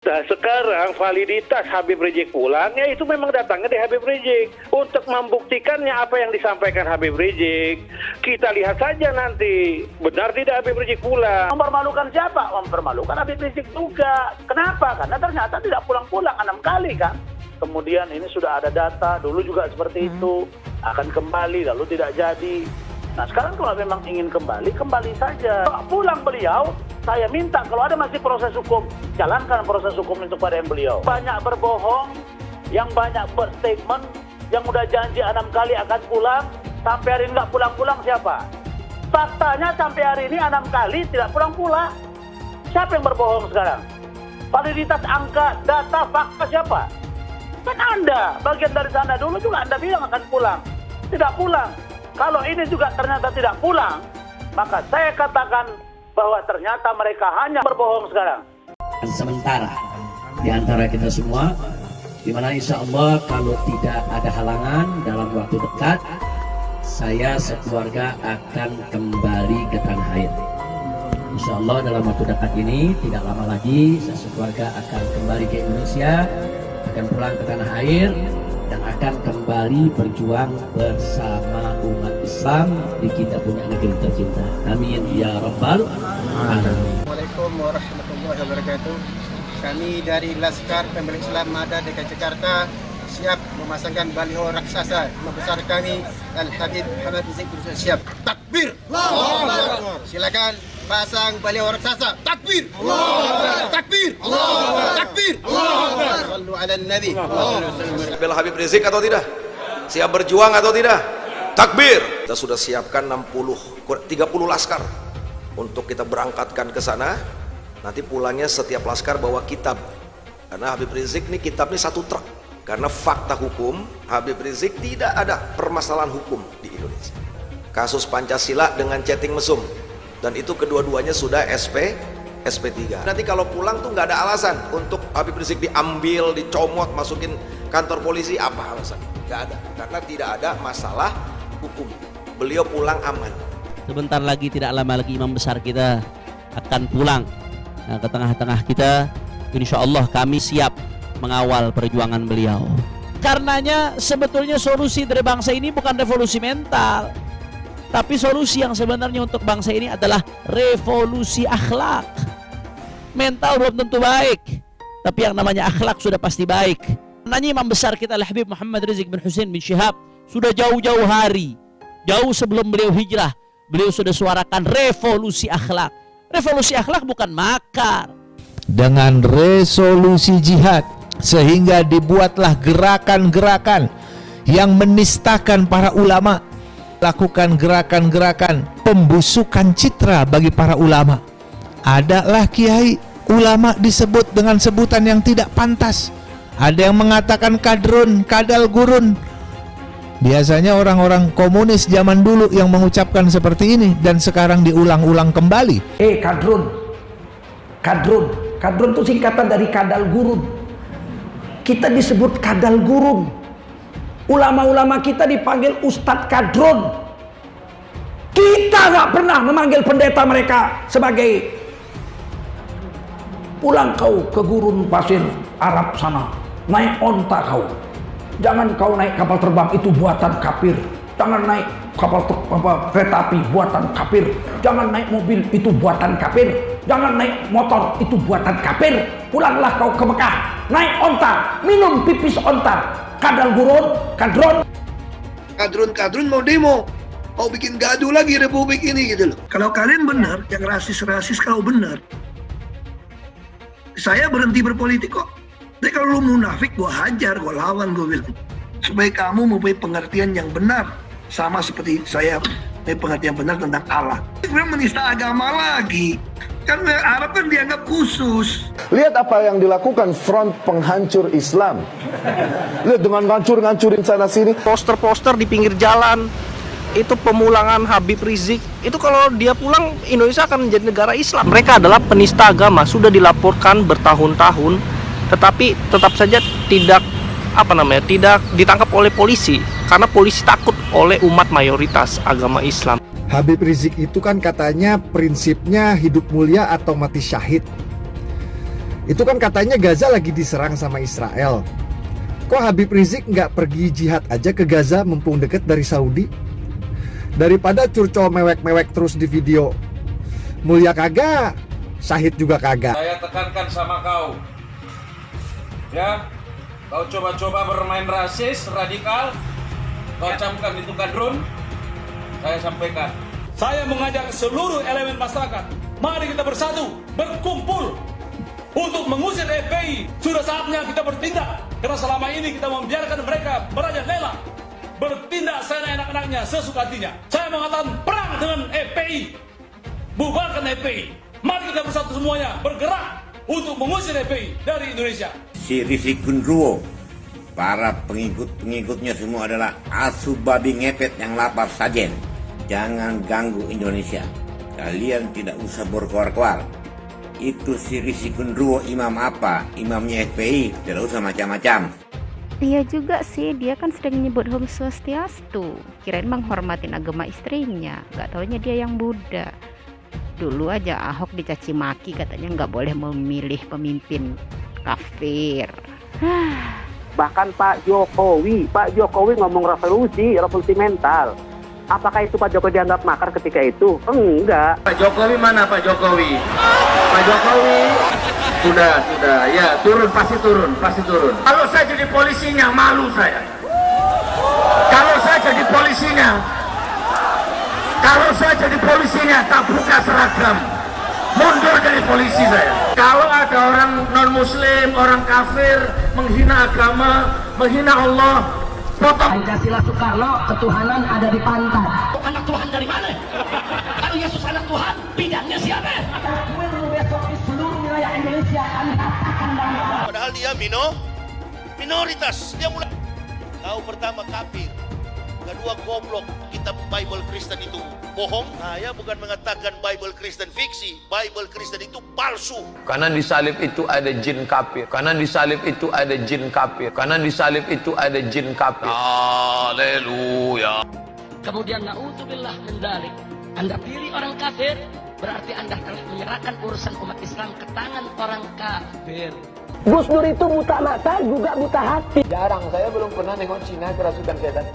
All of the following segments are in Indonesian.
Nah sekarang validitas Habib Rizik pulang, ya itu memang datangnya dari Habib Rizik. Untuk membuktikannya apa yang disampaikan Habib Rizik, kita lihat saja nanti, benar tidak Habib Rizik pulang. Mempermalukan siapa? Mempermalukan Habib Rizik juga. Kenapa? Karena ternyata tidak pulang-pulang 6 kali kan. Kemudian ini sudah ada data, dulu juga seperti itu, akan kembali lalu tidak jadi. Nah sekarang kalau memang ingin kembali, kembali saja. Kalau pulang beliau, saya minta kalau ada masih proses hukum, jalankan proses hukum untuk pada beliau. Banyak berbohong, yang banyak berstatement, yang udah janji 6 kali akan pulang, sampai hari ini nggak pulang-pulang siapa? Faktanya sampai hari ini 6 kali tidak pulang-pulang. Siapa yang berbohong sekarang? Validitas angka, data, fakta siapa? Kan Anda, bagian dari sana dulu juga Anda bilang akan pulang. Tidak pulang. Kalau ini juga ternyata tidak pulang, maka saya katakan bahwa ternyata mereka hanya berbohong sekarang. Sementara di antara kita semua, di mana insya Allah kalau tidak ada halangan dalam waktu dekat, saya sekeluarga akan kembali ke tanah air. Insya Allah dalam waktu dekat ini, tidak lama lagi, saya sekeluarga akan kembali ke Indonesia, akan pulang ke tanah air, dan akan kembali berjuang bersama umat Islam di kita punya negeri tercinta. Amin ya rabbal alamin. Assalamualaikum warahmatullahi wabarakatuh. Kami dari Laskar Pembela Islam Mada DKI Jakarta siap memasangkan baliho raksasa Imam besar kami Al-Habib Muhammad Rizik siap. Takbir. Allahu Akbar. Silakan pasang baliho raksasa. Takbir. Takbir. Takbir. Sallu ala nabi. Bela Habib Rizik atau tidak? Siap berjuang atau tidak? Takbir. Kita sudah siapkan 30 laskar untuk kita berangkatkan ke sana. Nanti pulangnya setiap laskar bawa kitab. Karena Habib Rizik ini kitabnya 1 truk. Karena fakta hukum Habib Rizik tidak ada permasalahan hukum di Indonesia. Kasus Pancasila dengan chatting mesum, dan itu kedua-duanya sudah SP3. Nanti kalau pulang tuh nggak ada alasan untuk Habib Rizik diambil, dicomot, masukin kantor polisi, apa alasan? Nggak ada, karena tidak ada masalah hukum. Beliau pulang aman. Sebentar lagi, tidak lama lagi imam besar kita akan pulang ke tengah-tengah kita. Insya Allah kami siap mengawal perjuangan beliau. Karenanya sebetulnya solusi dari bangsa ini bukan revolusi mental, tapi solusi yang sebenarnya untuk bangsa ini adalah revolusi akhlak. Mental belum tentu baik, tapi yang namanya akhlak sudah pasti baik. Nanya imam besar kita Al-Habib Muhammad Rizik bin Husain bin Syihab sudah jauh-jauh hari, jauh sebelum beliau hijrah, beliau sudah suarakan revolusi akhlak. Revolusi akhlak bukan makar. Dengan resolusi jihad, sehingga dibuatlah gerakan-gerakan yang menistakan para ulama, lakukan gerakan-gerakan pembusukan citra bagi para ulama. Adalah kiai ulama disebut dengan sebutan yang tidak pantas. Ada yang mengatakan kadrun, kadal gurun. Biasanya orang-orang komunis zaman dulu yang mengucapkan seperti ini, dan sekarang diulang-ulang kembali. Kadrun. Kadrun itu singkatan dari kadal gurun. Kita disebut kadal gurun. Ulama-ulama kita dipanggil Ustadz Kadrun. Kita nggak pernah memanggil pendeta mereka sebagai pulang kau ke gurun pasir Arab sana, naik onta kau. Jangan kau naik kapal terbang, itu buatan kafir. Jangan naik kereta api, buatan kafir. Jangan naik mobil, itu buatan kafir. Jangan naik motor, itu buatan kafir. Pulanglah kau ke Mekah, naik onta, minum pipis onta. Kadal gurun, kadron. Kadrun mau demo, mau bikin gaduh lagi republik ini gitu loh. Kalau kalian benar, yang rasis kalau benar, saya berhenti berpolitik kok. Tapi kalau lu munafik, gue hajar, gue lawan, gue bilang. Supaya kamu mempunyai pengertian yang benar. Sama seperti saya mempunyai pengertian benar tentang Allah. Kemudian menista agama lagi. Kan Arab kan dianggap khusus. Lihat apa yang dilakukan front penghancur Islam. Lihat dengan ngancur-ngancurin sana sini. Poster-poster di pinggir jalan, itu pemulangan Habib Rizik. Itu kalau dia pulang, Indonesia akan menjadi negara Islam. Mereka adalah penista agama, sudah dilaporkan bertahun-tahun, tetapi tetap saja tidak ditangkap oleh polisi, karena polisi takut oleh umat mayoritas agama Islam. Habib Rizik itu kan katanya prinsipnya hidup mulia atau mati syahid. Itu kan katanya Gaza lagi diserang sama Israel. Kok Habib Rizik nggak pergi jihad aja ke Gaza mumpung deket dari Saudi? Daripada curcol mewek-mewek terus di video. Mulia kagak, syahid juga kagak. Saya tekankan sama kau, ya, kau coba-coba bermain rasis, radikal, kau camkan itu kadrun, saya sampaikan. Saya mengajak seluruh elemen masyarakat, mari kita bersatu, berkumpul untuk mengusir FPI. Sudah saatnya kita bertindak, karena selama ini kita membiarkan mereka merajalela, bertindak seenak-enaknya, sesuka hatinya. Saya mengatakan perang dengan FPI, bubarkan FPI. Mari kita bersatu semuanya, bergerak untuk mengusir FPI dari Indonesia. Si Rizik Gendruwo, para pengikut-pengikutnya semua adalah asu babi ngepet yang lapar sajen. Jangan ganggu Indonesia. Kalian tidak usah berkoar-koar. Itu si Rizik Gendruwo imam apa? Imamnya FPI, tidak usah macam-macam. Iya juga sih, dia kan sering nyebut Om Swastiastu. Kirain menghormatin agama istrinya, gak taunya dia yang Buddha. Dulu aja Ahok dicaci maki, katanya nggak boleh memilih pemimpin kafir. Bahkan Pak Jokowi ngomong revolusi mental. Apakah itu Pak Jokowi dianggap makar ketika itu? Enggak. Pak Jokowi mana Pak Jokowi? Pak Jokowi sudah, ya pasti turun. Kalau saya jadi polisinya malu saya. Kalau saya jadi polisinya tak buka seragam, mundur dari polisi saya. Kalau ada orang non muslim, orang kafir menghina agama, menghina Allah, potong. Pancasila Soekarno, ketuhanan ada di pantat. Anak Tuhan dari mana? Kalau Yesus anak Tuhan, bidangnya siapa? Besok di seluruh wilayah Indonesia kami katakan bahwa padahal dia minoritas. Dia mulai tahu pertama kafir, kedua goblok. Kitab Bible Kristen itu bohong. Saya bukan mengatakan Bible Kristen fiksi, Bible Kristen itu palsu. Karena di salib itu ada jin kafir. Haleluya. Kemudian na'udzubillah min dzalik. Anda pilih orang kafir, berarti Anda telah menyerahkan urusan umat Islam ke tangan orang kafir. Gus Dur itu buta mata juga buta hati. Jarang, saya belum pernah nengok Cina kerasukan setan.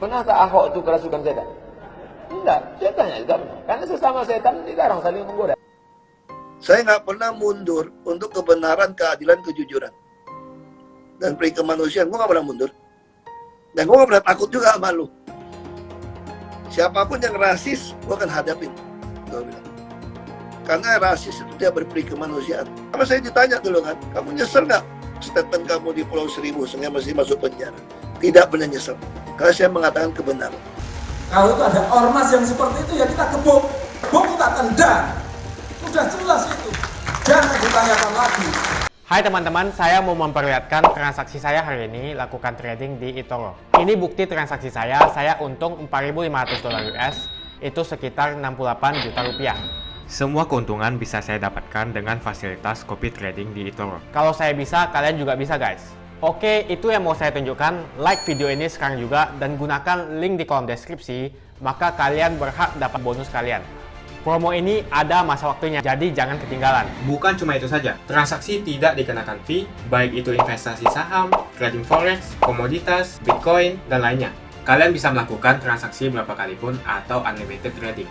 Pernah tak Ahok itu kerasukan setan? Enggak, setannya juga benar. Karena sesama setan dilarang saling menggoda. Saya nggak pernah mundur untuk kebenaran, keadilan, kejujuran. Dan peri kemanusiaan, gue nggak pernah mundur. Dan gue nggak pernah takut juga sama lu. Siapapun yang rasis, gue akan hadapin. Gue bilang. Karena rasis itu dia berperi kemanusiaan. Kalau saya ditanya dulu kan, kamu nyesel nggak statement kamu di Pulau Seribu sehingga masih masuk penjara? Tidak pernah nyesel. Karena saya mengatakan kebenaran. Kalau itu ada ormas yang seperti itu, ya kita gebuk. Kita tendang. Sudah jelas itu. Jangan ditanyakan lagi. Hai teman-teman, saya mau memperlihatkan transaksi saya hari ini lakukan trading di eToro. Ini bukti transaksi saya untung $4.500 US, itu sekitar 68 juta rupiah. Semua keuntungan bisa saya dapatkan dengan fasilitas copy trading di eToro. Kalau saya bisa, kalian juga bisa guys. Oke, itu yang mau saya tunjukkan. Like video ini sekarang juga dan gunakan link di kolom deskripsi, maka kalian berhak dapat bonus kalian. Promo ini ada masa waktunya, jadi jangan ketinggalan. Bukan cuma itu saja, transaksi tidak dikenakan fee, baik itu investasi saham, trading forex, komoditas, bitcoin, dan lainnya. Kalian bisa melakukan transaksi berapa kali pun atau unlimited trading.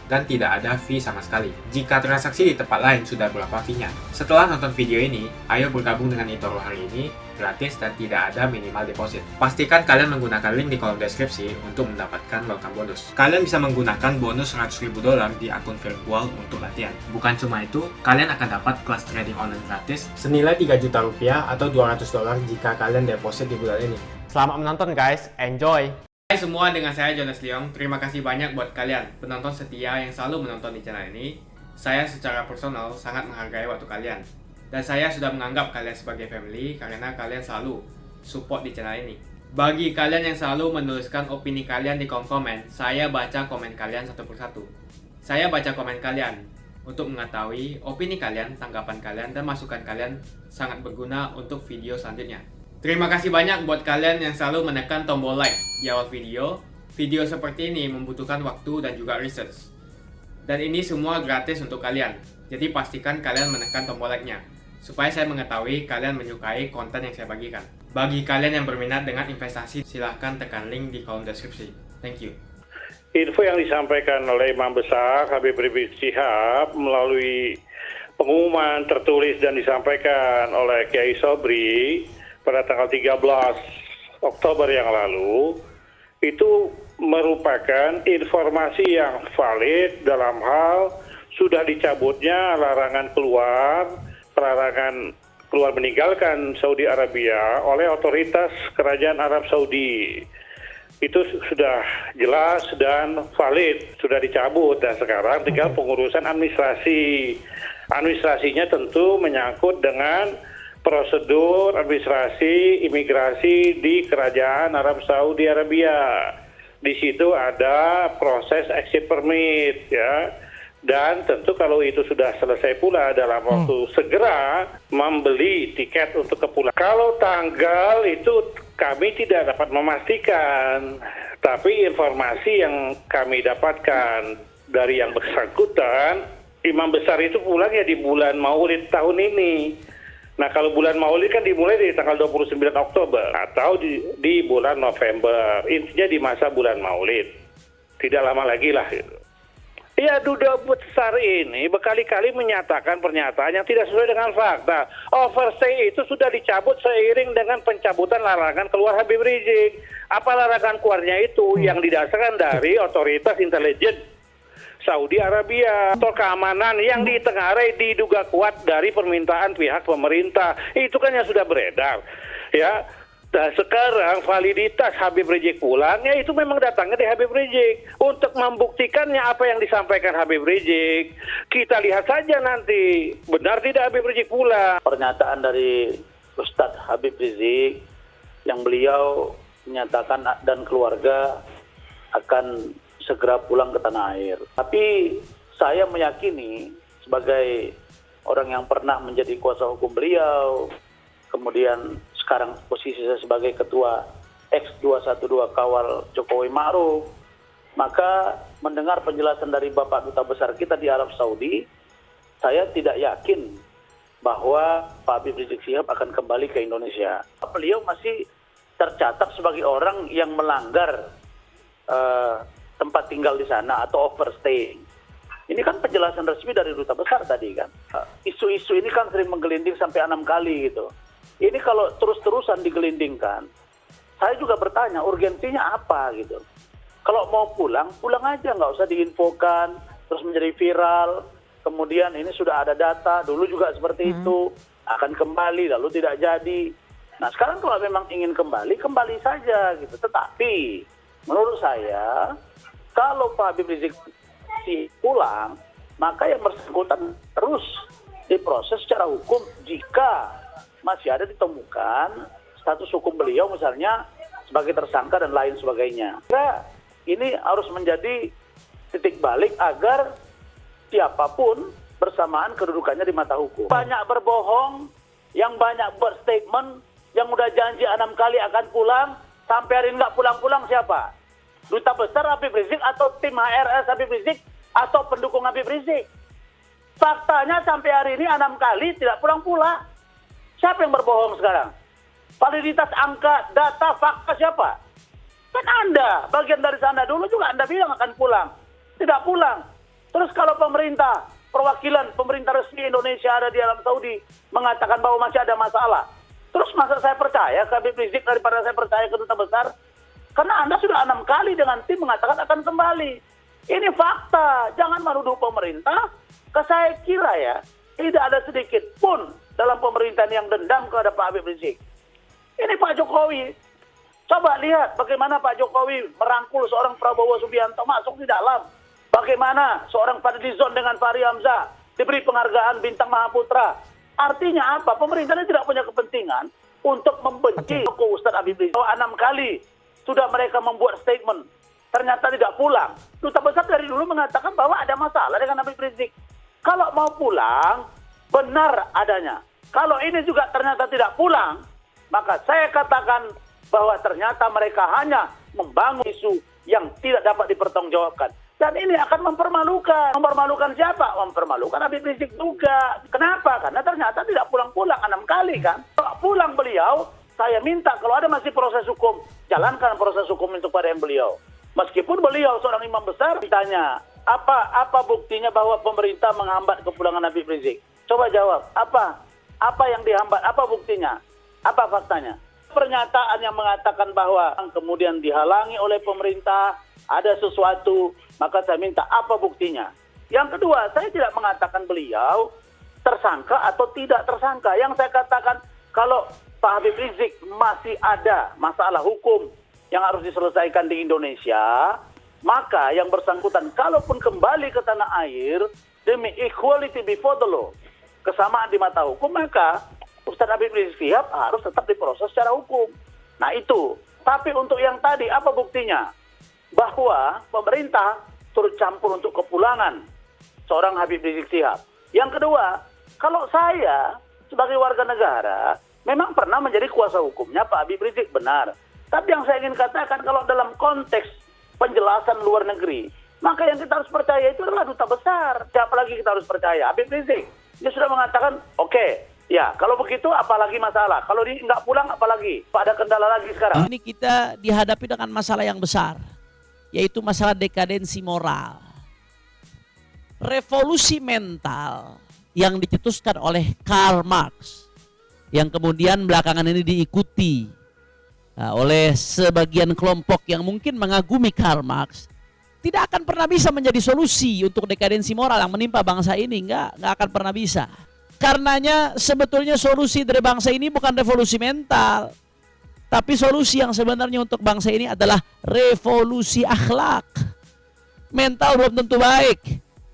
Dan tidak ada fee sama sekali. Jika transaksi di tempat lain sudah berapa fee-nya. Setelah nonton video ini, ayo bergabung dengan eToro hari ini, gratis dan tidak ada minimal deposit. Pastikan kalian menggunakan link di kolom deskripsi untuk mendapatkan welcome bonus. Kalian bisa menggunakan bonus $100.000 di akun virtual untuk latihan. Bukan cuma itu, kalian akan dapat kelas trading online gratis senilai 3 juta rupiah atau $200 jika kalian deposit di bulan ini. Selamat menonton guys, enjoy! Hai semua, dengan saya Jonas Leong. Terima kasih banyak buat kalian penonton setia yang selalu menonton di channel ini. Saya secara personal sangat menghargai waktu kalian. Dan saya sudah menganggap kalian sebagai family karena kalian selalu support di channel ini. Bagi kalian yang selalu menuliskan opini kalian di kolom komen, saya baca komen kalian satu persatu. Saya baca komen kalian untuk mengetahui opini kalian, tanggapan kalian, dan masukan kalian sangat berguna untuk video selanjutnya. Terima kasih banyak buat kalian yang selalu menekan tombol like di awal video. Video seperti ini membutuhkan waktu dan juga research. Dan ini semua gratis untuk kalian. Jadi pastikan kalian menekan tombol like-nya, supaya saya mengetahui kalian menyukai konten yang saya bagikan. Bagi kalian yang berminat dengan investasi, silahkan tekan link di kolom deskripsi. Thank you. Info yang disampaikan oleh Imam Besar Habib Rizik Syihab melalui pengumuman tertulis dan disampaikan oleh Kiai Sobri pada tanggal 13 Oktober yang lalu, itu merupakan informasi yang valid dalam hal sudah dicabutnya larangan keluar meninggalkan Saudi Arabia oleh otoritas Kerajaan Arab Saudi. Itu sudah jelas dan valid, sudah dicabut, dan sekarang tinggal pengurusan administrasi. Administrasinya tentu menyangkut dengan prosedur administrasi imigrasi di Kerajaan Arab Saudi Arabia. Di situ ada proses exit permit, ya. Dan tentu kalau itu sudah selesai pula dalam waktu segera membeli tiket untuk kepulangan. Kalau tanggal itu kami tidak dapat memastikan, tapi informasi yang kami dapatkan dari yang bersangkutan, Imam Besar itu pulang ya di bulan Maulid tahun ini. Nah, kalau bulan Maulid kan dimulai dari tanggal 29 Oktober atau di bulan November. Intinya di masa bulan Maulid. Tidak lama lagi lah gitu. Ya, Duta Besar ini berkali-kali menyatakan pernyataan yang tidak sesuai dengan fakta. Overstay itu sudah dicabut seiring dengan pencabutan larangan keluar Habib Rizik. Apa larangan keluarnya itu yang didasarkan dari otoritas intelijen Saudi Arabia atau keamanan yang ditengarai diduga kuat dari permintaan pihak pemerintah. Itu kan yang sudah beredar. Ya. Nah, sekarang validitas Habib Rizik pulang, ya itu memang datangnya di Habib Rizik. Untuk membuktikannya apa yang disampaikan Habib Rizik, kita lihat saja nanti, benar tidak Habib Rizik pulang. Pernyataan dari Ustadz Habib Rizik, yang beliau menyatakan dan keluarga akan segera pulang ke tanah air. Tapi saya meyakini, sebagai orang yang pernah menjadi kuasa hukum beliau, kemudian sekarang posisi saya sebagai ketua X212 Kawal Jokowi Ma'ruf, maka mendengar penjelasan dari Bapak Duta Besar kita di Arab Saudi, saya tidak yakin bahwa Pak Habib Rizik Syihab akan kembali ke Indonesia. Beliau masih tercatat sebagai orang yang melanggar tempat tinggal di sana atau overstaying. Ini kan penjelasan resmi dari Duta Besar tadi kan. Isu-isu ini kan sering menggelinding sampai 6 kali gitu. Ini kalau terus-terusan digelindingkan, saya juga bertanya urgensinya apa gitu. Kalau mau pulang, pulang aja, nggak usah diinfokan, terus menjadi viral. Kemudian ini sudah ada data, dulu juga seperti itu, akan kembali lalu tidak jadi. Nah sekarang kalau memang ingin kembali, kembali saja gitu. Tetapi menurut saya, kalau Pak Habib Rizik pulang, maka yang bersangkutan terus diproses secara hukum jika masih ada ditemukan status hukum beliau misalnya sebagai tersangka dan lain sebagainya. Nah, ini harus menjadi titik balik agar siapapun bersamaan kedudukannya di mata hukum. Banyak berbohong, yang banyak berstatement, yang udah janji 6 kali akan pulang, sampai hari ini nggak pulang-pulang siapa? Duta Besar Habib Rizik atau tim HRS Habib Rizik atau pendukung Habib Rizik? Faktanya sampai hari ini 6 kali tidak pulang-pulang. Siapa yang berbohong sekarang? Validitas angka, data, fakta siapa? Kan Anda, bagian dari sana dulu juga Anda bilang akan pulang. Tidak pulang. Terus kalau pemerintah, perwakilan pemerintah resmi Indonesia ada di Arab Saudi mengatakan bahwa masih ada masalah. Terus masa saya percaya ke Habib Rizik daripada saya percaya ke Duta Besar? Karena Anda sudah 6 kali dengan tim mengatakan akan kembali. Ini fakta. Jangan menuduh pemerintah. Saya kira ya, tidak ada sedikit pun dalam pemerintahan yang dendam kepada Pak Habib Rizik. Ini Pak Jokowi. Coba lihat bagaimana Pak Jokowi merangkul seorang Prabowo Subianto masuk di dalam. Bagaimana seorang Fadlizon dengan Fahri Hamzah diberi penghargaan Bintang Mahaputra. Artinya apa? Pemerintahnya tidak punya kepentingan untuk membenci Ustadz Habib Rizik. 6 kali sudah mereka membuat statement, ternyata tidak pulang. Duta Besar dari dulu mengatakan bahwa ada masalah dengan Habib Rizik. Kalau mau pulang, benar adanya. Kalau ini juga ternyata tidak pulang, maka saya katakan bahwa ternyata mereka hanya membangun isu yang tidak dapat dipertanggungjawabkan. Dan ini akan mempermalukan. Mempermalukan siapa? Mempermalukan Habib Rizik juga. Kenapa? Karena ternyata tidak pulang-pulang 6 kali kan. Kalau pulang beliau, saya minta kalau ada masih proses hukum, jalankan proses hukum untuk pada yang beliau. Meskipun beliau seorang imam besar, ditanya, apa buktinya bahwa pemerintah menghambat kepulangan Habib Rizik? Coba jawab, apa yang dihambat? Apa buktinya? Apa faktanya? Pernyataan yang mengatakan bahwa kemudian dihalangi oleh pemerintah, ada sesuatu, maka saya minta apa buktinya. Yang kedua, saya tidak mengatakan beliau tersangka atau tidak tersangka. Yang saya katakan, kalau Pak Habib Rizik masih ada masalah hukum yang harus diselesaikan di Indonesia, maka yang bersangkutan kalaupun kembali ke tanah air demi equality before the law, kesamaan di mata hukum, maka Ustaz Habib Rizik Syihab harus tetap diproses secara hukum. Nah itu. Tapi untuk yang tadi, apa buktinya? Bahwa pemerintah turut campur untuk kepulangan seorang Habib Rizik Syihab. Yang kedua, kalau saya sebagai warga negara memang pernah menjadi kuasa hukumnya Pak Habib Rizik, benar. Tapi yang saya ingin katakan, kalau dalam konteks penjelasan luar negeri, maka yang kita harus percaya itu adalah duta besar. Siapa lagi kita harus percaya? Habib Rizik. Dia sudah mengatakan, oke, ya kalau begitu apalagi masalah. Kalau dia nggak pulang apalagi? Ada kendala lagi sekarang. Ini kita dihadapi dengan masalah yang besar, yaitu masalah dekadensi moral. Revolusi mental yang dicetuskan oleh Karl Marx, yang kemudian belakangan ini diikuti oleh sebagian kelompok yang mungkin mengagumi Karl Marx, tidak akan pernah bisa menjadi solusi untuk dekadensi moral yang menimpa bangsa ini. Nggak akan pernah bisa. Karenanya sebetulnya solusi dari bangsa ini bukan revolusi mental, tapi solusi yang sebenarnya untuk bangsa ini adalah revolusi akhlak. Mental belum tentu baik,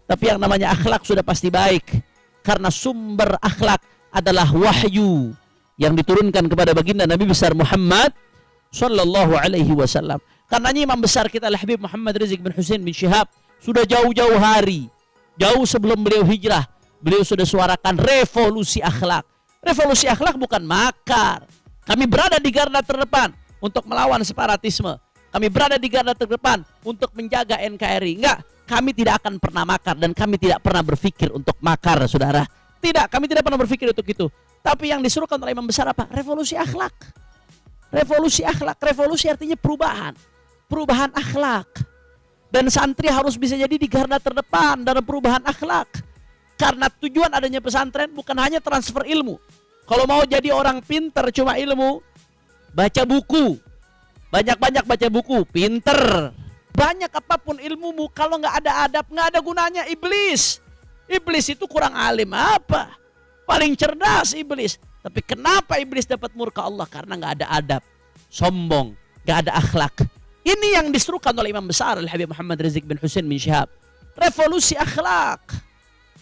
tapi yang namanya akhlak sudah pasti baik. Karena sumber akhlak adalah wahyu yang diturunkan kepada baginda Nabi besar Muhammad Sallallahu Alaihi Wasallam. Karenanya imam besar kita Habib Muhammad Rizik bin Hussein bin Syihab sudah jauh-jauh hari, jauh sebelum beliau hijrah, beliau sudah suarakan revolusi akhlak. Revolusi akhlak bukan makar. Kami berada di garda terdepan untuk melawan separatisme. Kami berada di garda terdepan untuk menjaga NKRI. Enggak, kami tidak akan pernah makar dan kami tidak pernah berpikir untuk makar, saudara. Tidak, kami tidak pernah berpikir untuk itu. Tapi yang disuruhkan oleh imam besar apa? Revolusi akhlak. Revolusi akhlak. Revolusi artinya perubahan. Perubahan akhlak. Dan santri harus bisa jadi di garda terdepan dalam perubahan akhlak. Karena tujuan adanya pesantren bukan hanya transfer ilmu. Kalau mau jadi orang pinter cuma ilmu, baca buku. Banyak-banyak baca buku, pinter. Banyak apapun ilmumu, kalau nggak ada adab, nggak ada gunanya. Iblis. Iblis itu kurang alim apa? Paling cerdas iblis. Tapi kenapa iblis dapat murka Allah? Karena nggak ada adab, sombong, nggak ada akhlak. Ini yang diserukan oleh imam besar Habib Muhammad Rizik bin Hussein bin Syihab. Revolusi akhlak.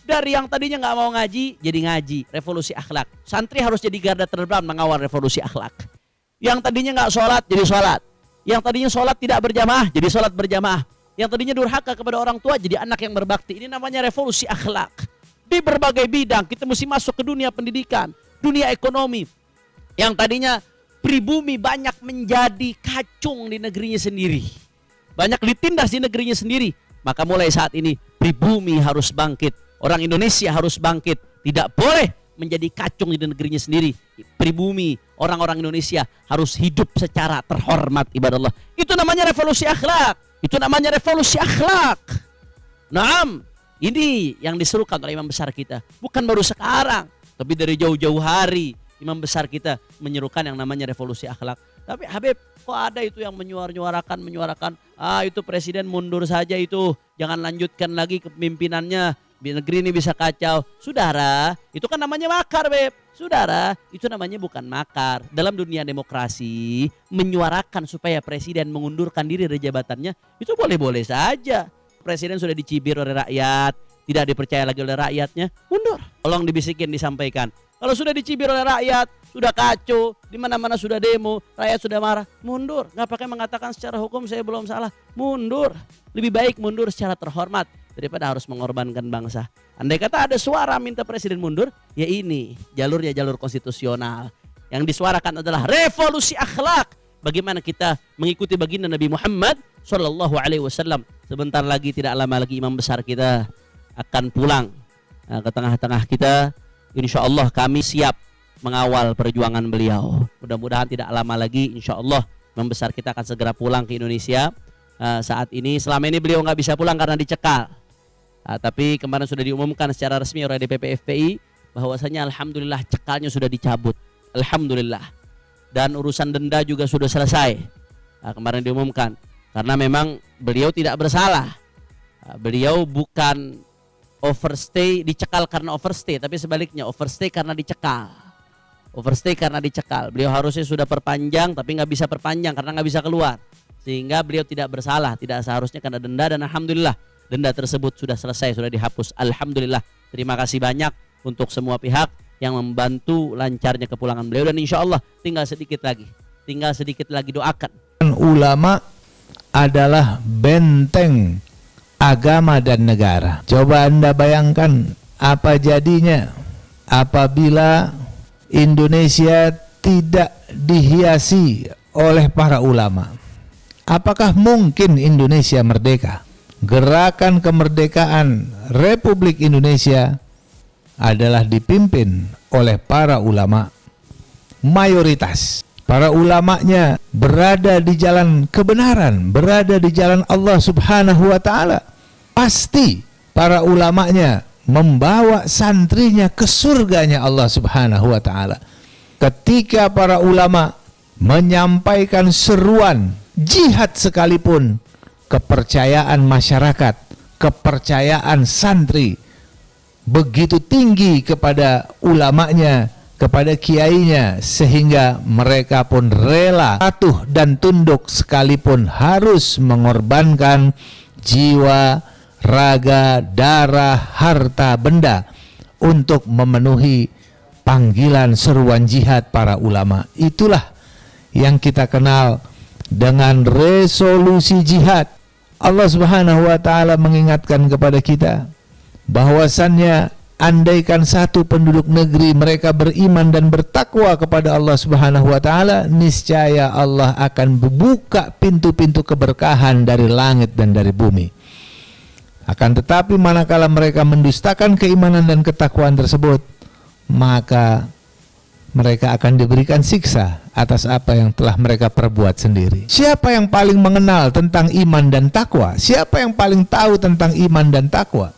Dari yang tadinya nggak mau ngaji, jadi ngaji. Revolusi akhlak. Santri harus jadi garda terdepan mengawal revolusi akhlak. Yang tadinya nggak sholat, jadi sholat. Yang tadinya sholat tidak berjamaah, jadi sholat berjamaah. Yang tadinya durhaka kepada orang tua, jadi anak yang berbakti. Ini namanya revolusi akhlak. Di berbagai bidang, kita mesti masuk ke dunia pendidikan, dunia ekonomi. Yang tadinya pribumi banyak menjadi kacung di negerinya sendiri. Banyak ditindas di negerinya sendiri. Maka mulai saat ini, pribumi harus bangkit. Orang Indonesia harus bangkit. Tidak boleh menjadi kacung di negerinya sendiri. Pribumi, orang-orang Indonesia harus hidup secara terhormat, ibadah Allah. Itu namanya revolusi akhlak. Itu namanya revolusi akhlak. Naam, ini yang diserukan oleh imam besar kita. Bukan baru sekarang, tapi dari jauh-jauh hari imam besar kita menyerukan yang namanya revolusi akhlak. Tapi Habib, kok ada itu yang menyuarakan, itu presiden mundur saja itu. Jangan lanjutkan lagi kepemimpinannya. Negeri ini bisa kacau. Saudara, itu kan namanya makar, Beb. Saudara, itu namanya bukan makar. Dalam dunia demokrasi, menyuarakan supaya presiden mengundurkan diri dari jabatannya, itu boleh-boleh saja. Presiden sudah dicibir oleh rakyat, tidak dipercaya lagi oleh rakyatnya, mundur. Tolong dibisikin, disampaikan. Kalau sudah dicibir oleh rakyat, sudah kacau, di mana-mana sudah demo, rakyat sudah marah, mundur. Nggak pakai mengatakan secara hukum saya belum salah, mundur. Lebih baik mundur secara terhormat daripada harus mengorbankan bangsa. Andai kata ada suara minta presiden mundur, ya ini jalurnya jalur konstitusional. Yang disuarakan adalah revolusi akhlak. Bagaimana kita mengikuti baginda Nabi Muhammad Sallallahu Alaihi Wasallam Sebentar lagi, tidak lama lagi imam besar kita akan pulang ke tengah-tengah kita. Insya Allah kami siap mengawal perjuangan beliau. Mudah-mudahan tidak lama lagi insya Allah imam besar kita akan segera pulang ke Indonesia. Saat ini, selama ini beliau nggak bisa pulang karena dicekal. Tapi kemarin sudah diumumkan secara resmi oleh DPP FPI bahwasanya alhamdulillah cekalnya sudah dicabut. Alhamdulillah. Dan urusan denda juga sudah selesai. Kemarin diumumkan. Karena memang beliau tidak bersalah. Beliau bukan overstay, dicekal karena overstay, tapi sebaliknya overstay karena dicekal. Overstay karena dicekal. Beliau harusnya sudah perpanjang, tapi nggak bisa perpanjang karena nggak bisa keluar. Sehingga beliau tidak bersalah, tidak seharusnya kena denda, dan alhamdulillah denda tersebut sudah selesai, sudah dihapus. Alhamdulillah. Terima kasih banyak untuk semua pihak yang membantu lancarnya kepulangan beliau, dan insya Allah tinggal sedikit lagi doakan. Ulama adalah benteng agama dan negara. Coba Anda bayangkan apa jadinya apabila Indonesia tidak dihiasi oleh para ulama. Apakah mungkin Indonesia merdeka? Gerakan kemerdekaan Republik Indonesia adalah dipimpin oleh para ulama. Mayoritas para ulamanya berada di jalan kebenaran, berada di jalan Allah Subhanahu wa ta'ala. Pasti para ulamanya membawa santrinya ke surganya Allah Subhanahu wa ta'ala. Ketika para ulama menyampaikan seruan jihad sekalipun, kepercayaan masyarakat, kepercayaan santri begitu tinggi kepada ulamanya, kepada kiainya, sehingga mereka pun rela patuh dan tunduk sekalipun harus mengorbankan jiwa, raga, darah, harta benda untuk memenuhi panggilan seruan jihad para ulama. Itulah yang kita kenal dengan resolusi jihad. Allah Subhanahu wa ta'ala mengingatkan kepada kita bahwasannya andaikan satu penduduk negeri mereka beriman dan bertakwa kepada Allah Subhanahu wa ta'ala, niscaya Allah akan membuka pintu-pintu keberkahan dari langit dan dari bumi. Akan tetapi manakala mereka mendustakan keimanan dan ketakwaan tersebut, maka mereka akan diberikan siksa atas apa yang telah mereka perbuat sendiri. Siapa yang paling mengenal tentang iman dan takwa? Siapa yang paling tahu tentang iman dan takwa?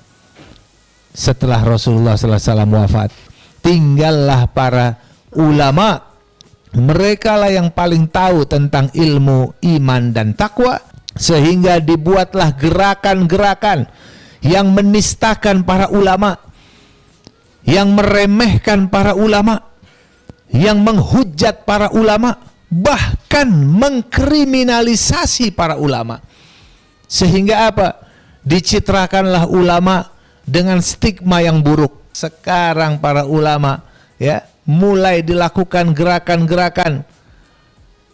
Setelah Rasulullah SAW wafat, tinggallah para ulama. Mereka lah yang paling tahu tentang ilmu iman dan takwa, sehingga dibuatlah gerakan-gerakan yang menistakan para ulama, yang meremehkan para ulama, yang menghujat para ulama, bahkan mengkriminalisasi para ulama. Sehingga apa? Dicitrakanlah ulama dengan stigma yang buruk. Sekarang para ulama ya mulai dilakukan gerakan-gerakan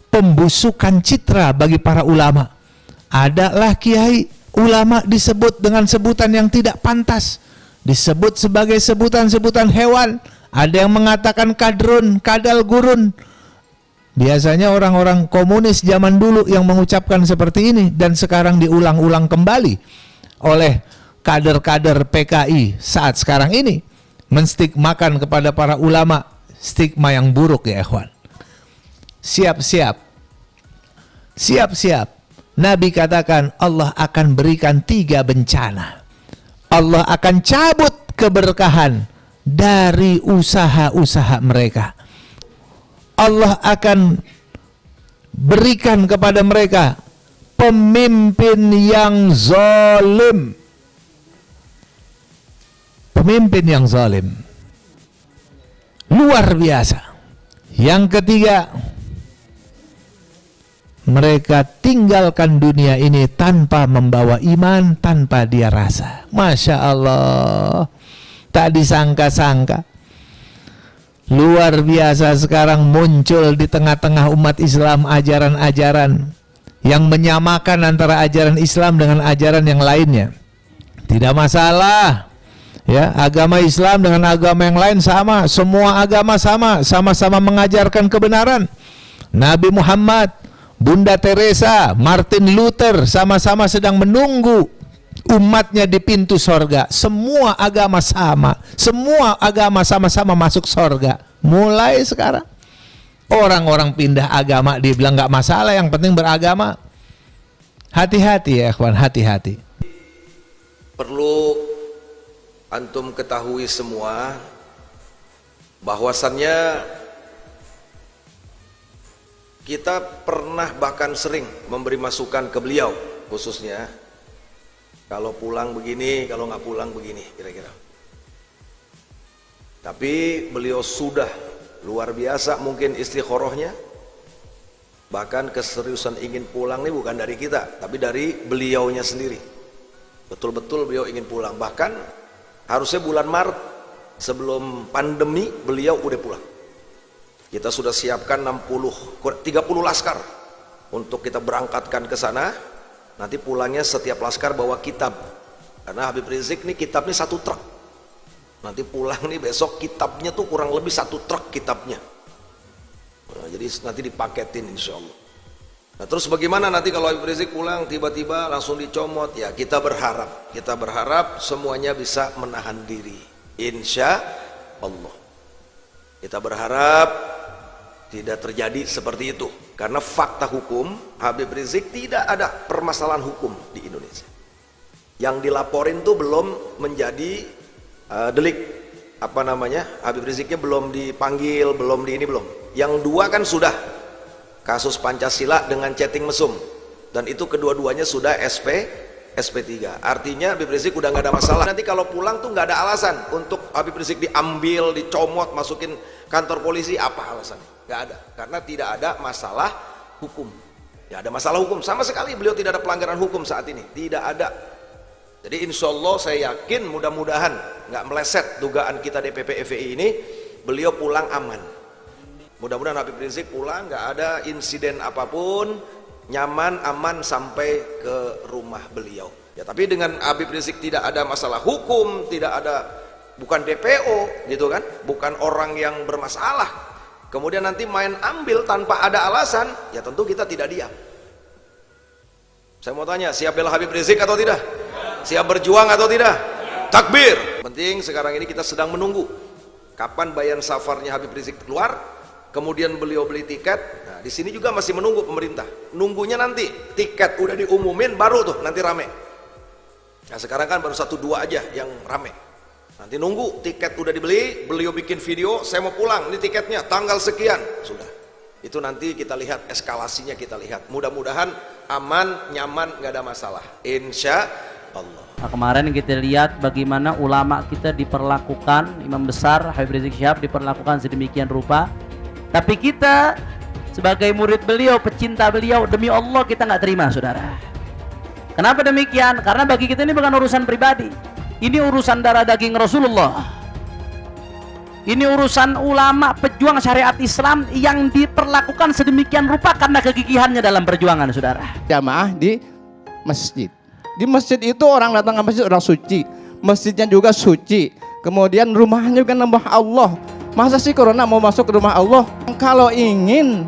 pembusukan citra bagi para ulama. Adalah kiai ulama disebut dengan sebutan yang tidak pantas, disebut sebagai sebutan-sebutan hewan. Ada yang mengatakan kadrun, kadal gurun. Biasanya orang-orang komunis zaman dulu yang mengucapkan seperti ini, dan sekarang diulang-ulang kembali oleh kader-kader PKI saat sekarang ini, menstigmakan kepada para ulama, stigma yang buruk ya ikhwan. Siap-siap, siap-siap. Nabi katakan Allah akan berikan 3 bencana. Allah akan cabut keberkahan dari usaha-usaha mereka. Allah akan berikan kepada mereka pemimpin yang zalim. Pemimpin yang zalim. Luar biasa. Yang ketiga, mereka tinggalkan dunia ini tanpa membawa iman, tanpa dia rasa. Masya Allah, tak disangka-sangka. Luar biasa, sekarang muncul di tengah-tengah umat Islam ajaran-ajaran yang menyamakan antara ajaran Islam dengan ajaran yang lainnya. Tidak masalah ya, agama Islam dengan agama yang lain sama, semua agama sama, sama-sama mengajarkan kebenaran. Nabi Muhammad Bunda Teresa, Martin Luther sama-sama sedang menunggu umatnya di pintu sorga. Semua agama sama, semua agama sama-sama masuk sorga. Mulai sekarang orang-orang pindah agama, dia bilang nggak masalah, yang penting beragama. Hati-hati ya ikhwan, hati-hati. Perlu antum ketahui semua bahwasannya kita pernah bahkan sering memberi masukan ke beliau, khususnya kalau pulang begini, kalau nggak pulang begini, kira-kira. Tapi beliau sudah luar biasa mungkin istikharahnya, bahkan keseriusan ingin pulang ini bukan dari kita, tapi dari beliaunya sendiri. Betul-betul beliau ingin pulang. Bahkan harusnya bulan Maret sebelum pandemi beliau udah pulang. Kita sudah siapkan 30 laskar untuk kita berangkatkan ke sana. Nanti pulangnya setiap laskar bawa kitab. Karena Habib Rizik nih kitabnya 1 truk. Nanti pulang nih besok kitabnya tuh kurang lebih 1 truk kitabnya. Nah, jadi nanti dipaketin insya Allah. Nah terus bagaimana nanti kalau Habib Rizik pulang tiba-tiba langsung dicomot? Ya kita berharap semuanya bisa menahan diri, insya Allah. Kita berharap tidak terjadi seperti itu, karena fakta hukum Habib Rizik tidak ada permasalahan hukum di Indonesia. Yang dilaporin tuh belum menjadi delik, apa namanya, Habib Riziknya belum dipanggil, belum di ini, belum. Yang 2 kan sudah kasus Pancasila dengan chatting mesum, dan itu kedua-duanya sudah SP3. Artinya Habib Rizik udah nggak ada masalah. Nanti kalau pulang tuh nggak ada alasan untuk Habib Rizik diambil, dicomot, masukin kantor polisi, apa alasannya? Nggak ada, karena tidak ada masalah hukum. Ya ada masalah hukum sama sekali, beliau tidak ada pelanggaran hukum saat ini, tidak ada. Jadi insya Allah saya yakin mudah-mudahan nggak meleset dugaan kita DPP FPI ini, beliau pulang aman. Mudah-mudahan Habib Rizik pulang nggak ada insiden apapun, nyaman, aman sampai ke rumah beliau. Ya tapi dengan Habib Rizik tidak ada masalah hukum, tidak ada, bukan DPO gitu kan, bukan orang yang bermasalah. Kemudian nanti main ambil tanpa ada alasan, ya tentu kita tidak diam. Saya mau tanya, siap bela Habib Rizik atau tidak? Siap berjuang atau tidak? Takbir. Penting sekarang ini kita sedang menunggu kapan bayan safarnya Habib Rizik keluar. Kemudian beliau beli tiket. Nah, di sini juga masih menunggu pemerintah. Nunggunya nanti tiket udah diumumin baru tuh nanti rame. Nah, sekarang kan baru 1-2 aja yang rame. Nanti nunggu tiket udah dibeli, beliau bikin video, saya mau pulang, ini tiketnya tanggal sekian, sudah. Itu nanti kita lihat eskalasinya, kita lihat. Mudah-mudahan aman, nyaman, nggak ada masalah. Insya Allah. Nah, kemarin kita lihat bagaimana ulama kita diperlakukan, imam besar Habib Rizik Syihab diperlakukan sedemikian rupa. Tapi kita sebagai murid beliau, pecinta beliau, demi Allah kita nggak terima, saudara. Kenapa demikian? Karena bagi kita ini bukan urusan pribadi. Ini urusan darah daging Rasulullah. Ini urusan ulama pejuang syariat Islam yang diperlakukan sedemikian rupa karena kegigihannya dalam perjuangan, saudara. Jamaah di masjid. Di masjid itu orang datang ke masjid orang suci. Masjidnya juga suci. Kemudian rumahnya juga nambah Allah. Masa sih corona mau masuk ke rumah Allah? Kalau ingin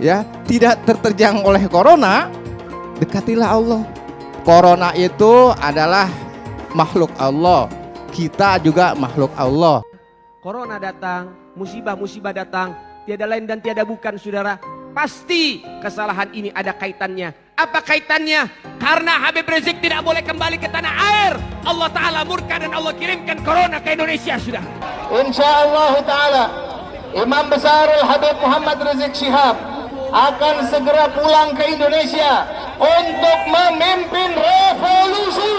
ya tidak terterjang oleh corona, dekatilah Allah. Corona itu adalah makhluk Allah. Kita juga makhluk Allah. Corona datang, musibah-musibah datang, tiada lain dan tiada bukan, saudara. Pasti kesalahan ini ada kaitannya. Apa kaitannya? Karena Habib Rizik tidak boleh kembali ke tanah air. Allah Ta'ala murka dan Allah kirimkan corona ke Indonesia, sudah. Insyaallah Ta'ala Imam Besar Habib Muhammad Rizik Syihab akan segera pulang ke Indonesia untuk memimpin revolusi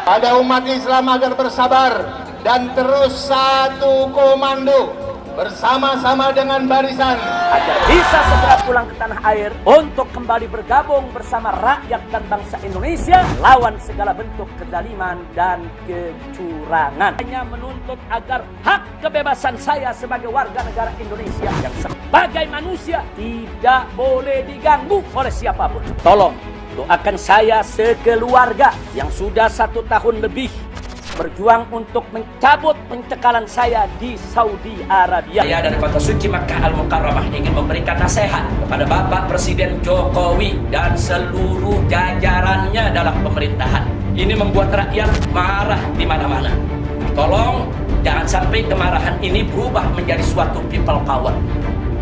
pada umat Islam agar bersabar dan terus satu komando bersama-sama dengan barisan agar bisa segera pulang ke tanah air untuk kembali bergabung bersama rakyat dan bangsa Indonesia lawan segala bentuk kezaliman dan kecurangan. Hanya menuntut agar hak kebebasan saya sebagai warga negara Indonesia yang sebagai manusia tidak boleh diganggu oleh siapapun. Tolong doakan saya sekeluarga yang sudah 1 tahun lebih berjuang untuk mencabut pencekalan saya di Saudi Arabia. Saya dari kota suci Makkah Al-Mukarramah ingin memberikan nasihat kepada Bapak Presiden Jokowi dan seluruh jajarannya dalam pemerintahan. Ini membuat rakyat marah di mana-mana. Tolong jangan sampai kemarahan ini berubah menjadi suatu people power,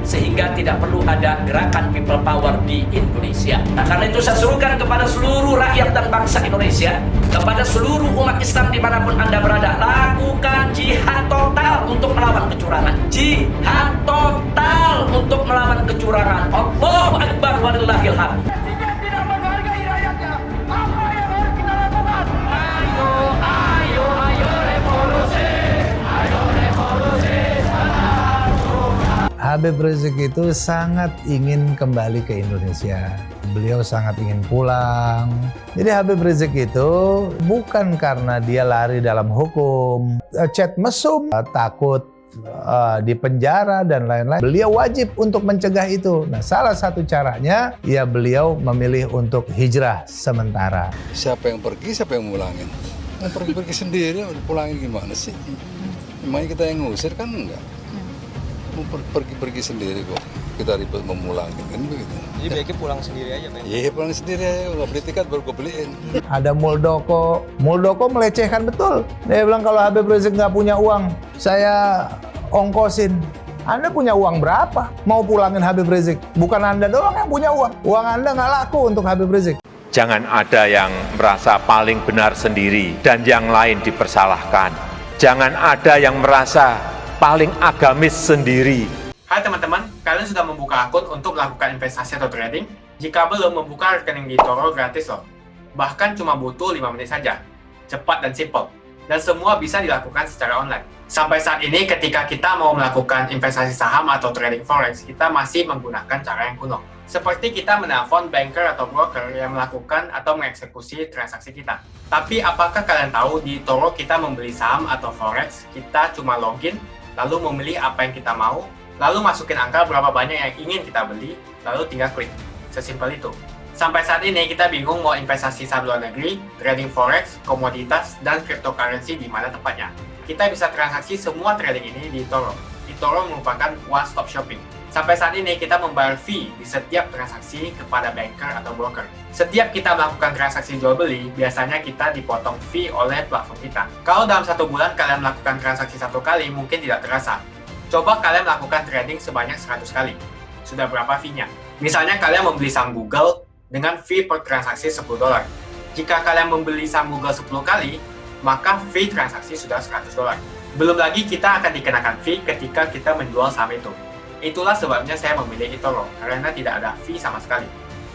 sehingga tidak perlu ada gerakan people power di Indonesia. Nah, karena itu saya serukan kepada seluruh rakyat dan bangsa Indonesia, kepada seluruh umat Islam dimanapun Anda berada, lakukan jihad total untuk melawan kecurangan. Jihad total untuk melawan kecurangan. Allahu Akbar walillahil hamd. Habib Rizik itu sangat ingin kembali ke Indonesia. Beliau sangat ingin pulang. Jadi Habib Rizik itu bukan karena dia lari dalam hukum, chat mesum, takut di penjara dan lain-lain. Beliau wajib untuk mencegah itu. Nah, salah satu caranya ya beliau memilih untuk hijrah sementara. Siapa yang pergi, siapa yang mulangin? Yang pergi sendiri, pulangin gimana sih? Emangnya kita yang ngusir kan enggak? Pergi sendiri kok, kita ribet memulangin kan begitu. Jadi baiknya pulang sendiri aja, Bang? Iya, pulang sendiri aja, nggak beli tiket baru gue beliin. Ada Muldoko melecehkan betul. Dia bilang kalau Habib Rizik nggak punya uang, saya ongkosin. Anda punya uang berapa? Mau pulangin Habib Rizik? Bukan Anda doang yang punya uang. Uang Anda nggak laku untuk Habib Rizik. Jangan ada yang merasa paling benar sendiri dan yang lain dipersalahkan. Jangan ada yang merasa paling agamis sendiri. Hai teman-teman, kalian sudah membuka akun untuk melakukan investasi atau trading? Jika belum, membuka rekening di eToro gratis loh. Bahkan cuma butuh 5 menit saja. Cepat dan simple. Dan semua bisa dilakukan secara online. Sampai saat ini ketika kita mau melakukan investasi saham atau trading forex, kita masih menggunakan cara yang kuno. Seperti kita menelpon banker atau broker yang melakukan atau mengeksekusi transaksi kita. Tapi apakah kalian tahu di eToro kita membeli saham atau forex, kita cuma login, lalu memilih apa yang kita mau, lalu masukin angka berapa banyak yang ingin kita beli, lalu tinggal klik. Sesimpel itu. Sampai saat ini kita bingung mau investasi saham luar negeri, trading forex, komoditas, dan cryptocurrency di mana tepatnya. Kita bisa transaksi semua trading ini di eToro. eToro merupakan one-stop shopping. Sampai saat ini kita membayar fee di setiap transaksi kepada banker atau broker. Setiap kita melakukan transaksi jual beli, biasanya kita dipotong fee oleh platform kita. Kalau dalam 1 bulan kalian melakukan transaksi 1 kali, mungkin tidak terasa. Coba kalian melakukan trading sebanyak 100 kali. Sudah berapa fee-nya? Misalnya kalian membeli saham Google dengan fee per transaksi $10. Jika kalian membeli saham Google 10 kali, maka fee transaksi sudah $100. Belum lagi kita akan dikenakan fee ketika kita menjual saham itu. Itulah sebabnya saya memilih eToro, karena tidak ada fee sama sekali.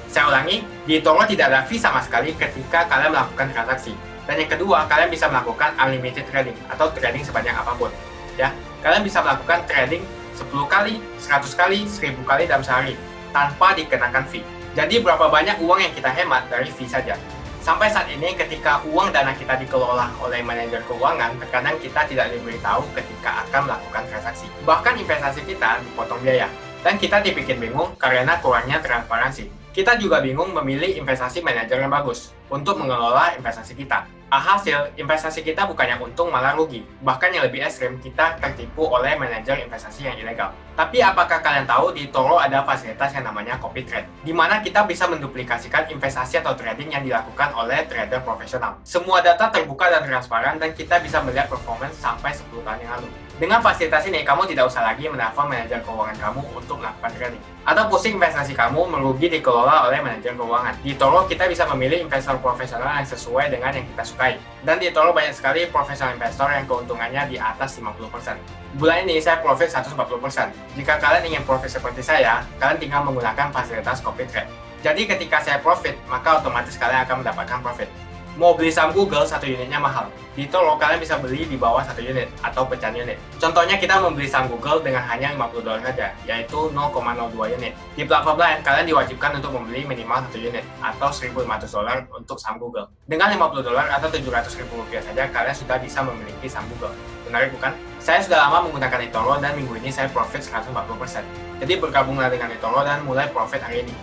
Saya ulangi, di eToro tidak ada fee sama sekali ketika kalian melakukan transaksi. Dan yang kedua, kalian bisa melakukan unlimited trading atau trading sebanyak apapun. Ya, kalian bisa melakukan trading 10 kali, 100 kali, 1000 kali dalam sehari tanpa dikenakan fee. Jadi berapa banyak uang yang kita hemat dari fee saja. Sampai saat ini ketika uang dana kita dikelola oleh manajer keuangan, terkadang kita tidak diberitahu ketika akan melakukan transaksi. Bahkan investasi kita dipotong biaya. Dan kita dibikin bingung karena kurangnya transparansi. Kita juga bingung memilih investasi manajer yang bagus untuk mengelola investasi kita. Alhasil, investasi kita bukannya untung malah rugi. Bahkan yang lebih ekstrim, kita tertipu oleh manajer investasi yang ilegal. Tapi apakah kalian tahu di eToro ada fasilitas yang namanya copy trade, di mana kita bisa menduplikasikan investasi atau trading yang dilakukan oleh trader profesional. Semua data terbuka dan transparan dan kita bisa melihat performance sampai 10 tahun yang lalu. Dengan fasilitas ini, kamu tidak usah lagi menelpon manajer keuangan kamu untuk melakukan trading. Atau pusing investasi kamu merugi dikelola oleh manajer keuangan. Di eToro kita bisa memilih investor profesional yang sesuai dengan yang kita sukai. Dan di eToro banyak sekali profesional investor yang keuntungannya di atas 50%. Bulan ini saya profit 140%. Jika kalian ingin profit seperti saya, kalian tinggal menggunakan fasilitas copy trade. Jadi ketika saya profit, maka otomatis kalian akan mendapatkan profit. Mau beli saham Google, 1 unitnya mahal. Di eToro kalian bisa beli di bawah 1 unit atau pecahan unit. Contohnya kita membeli saham Google dengan hanya $50 saja, yaitu 0,02 unit. Di platform lain, kalian diwajibkan untuk membeli minimal 1 unit atau $1.500 untuk saham Google. Dengan $50 atau Rp700.000 saja, kalian sudah bisa memiliki saham Google. Menarik bukan? Saya sudah lama menggunakan eToro dan minggu ini saya profit 140%. Jadi bergabunglah dengan eToro dan mulai profit hari ini.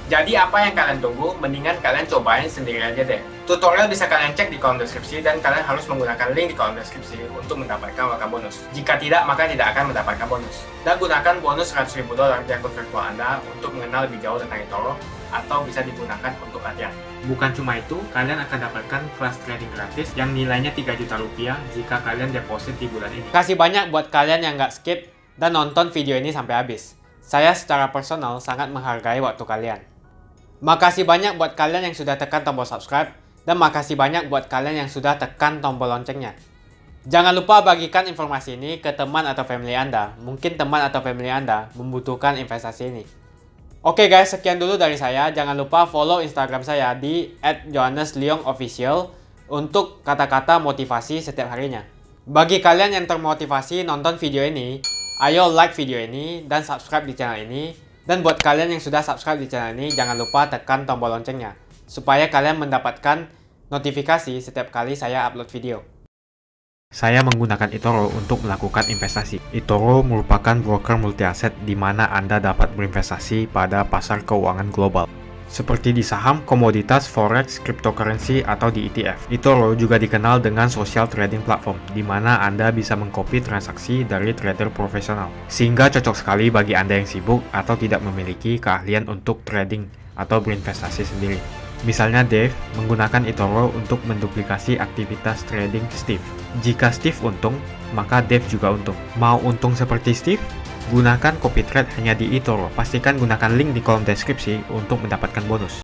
Jadi apa yang kalian tunggu, mendingan kalian cobain sendiri aja deh. Tutorial bisa kalian cek di kolom deskripsi dan kalian harus menggunakan link di kolom deskripsi untuk mendapatkan welcome bonus. Jika tidak, maka tidak akan mendapatkan bonus. Dan gunakan bonus $100.000 di akun virtual Anda untuk mengenal lebih jauh tentang eToro atau bisa digunakan untuk latihan. Bukan cuma itu, kalian akan dapatkan kelas trading gratis yang nilainya 3 juta rupiah jika kalian deposit di bulan ini. Kasih banyak buat kalian yang nggak skip dan nonton video ini sampai habis. Saya secara personal sangat menghargai waktu kalian. Makasih banyak buat kalian yang sudah tekan tombol subscribe, dan makasih banyak buat kalian yang sudah tekan tombol loncengnya. Jangan lupa bagikan informasi ini ke teman atau family Anda. Mungkin teman atau family Anda membutuhkan investasi ini. Oke guys, sekian dulu dari saya. Jangan lupa follow Instagram saya di @johannesleongofficial untuk kata-kata motivasi setiap harinya. Bagi kalian yang termotivasi nonton video ini, ayo like video ini dan subscribe di channel ini. Dan buat kalian yang sudah subscribe di channel ini, jangan lupa tekan tombol loncengnya, supaya kalian mendapatkan notifikasi setiap kali saya upload video. Saya menggunakan eToro untuk melakukan investasi. eToro merupakan broker multi aset di mana Anda dapat berinvestasi pada pasar keuangan global, seperti di saham, komoditas, forex, cryptocurrency, atau di ETF. eToro juga dikenal dengan social trading platform, di mana Anda bisa mengcopy transaksi dari trader profesional, sehingga cocok sekali bagi Anda yang sibuk atau tidak memiliki keahlian untuk trading atau berinvestasi sendiri. Misalnya Dave menggunakan eToro untuk menduplikasi aktivitas trading Steve. Jika Steve untung, maka Dave juga untung. Mau untung seperti Steve? Gunakan copy trade hanya di eToro. Pastikan gunakan link di kolom deskripsi untuk mendapatkan bonus.